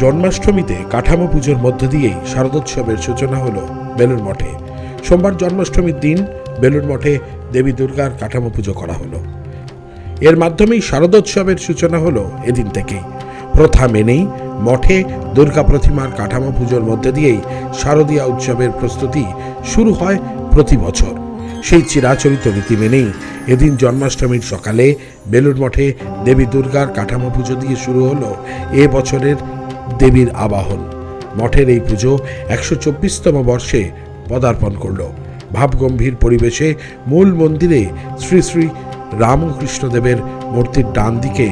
জন্মাষ্টমীতে কাঠামো পুজোর মধ্য দিয়েই শারদোৎসবের সূচনা হলো বেলুড় মঠে। সোমবার জন্মাষ্টমীর দিন বেলুড় মঠে দেবী দুর্গার কাঠামো পুজো করা হলো। এর মাধ্যমেই শারদোৎসবের সূচনা হলো এদিন থেকেই। প্রথা মেনেই মঠে দুর্গা প্রতিমার কাঠামো পুজোর মধ্য দিয়েই শারদীয়া উৎসবের প্রস্তুতি শুরু হয় প্রতি বছর। সেই চিরাচরিত রীতি মেনেই এদিন জন্মাষ্টমীর সকালে বেলুড় মঠে দেবী দুর্গার কাঠামো পুজো দিয়ে শুরু হলো এ বছরের দেবীর আবাহন। মঠের এই পুজো 124তম বর্ষে পদার্পণ করল। ভাবগম্ভীর পরিবেশে মূল মন্দিরে শ্রী শ্রী রামকৃষ্ণদেবের মূর্তির ডান দিকে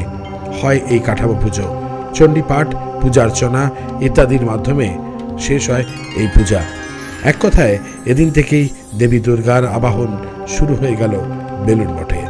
হয় এই কাঠামো পুজো। চণ্ডীপাঠ, পূজার্চনা ইত্যাদির মাধ্যমে শেষ হয় এই পূজা। এক কথায় এদিন থেকেই দেবী দুর্গার আবাহন শুরু হয়ে গেল বেলুড় মঠে।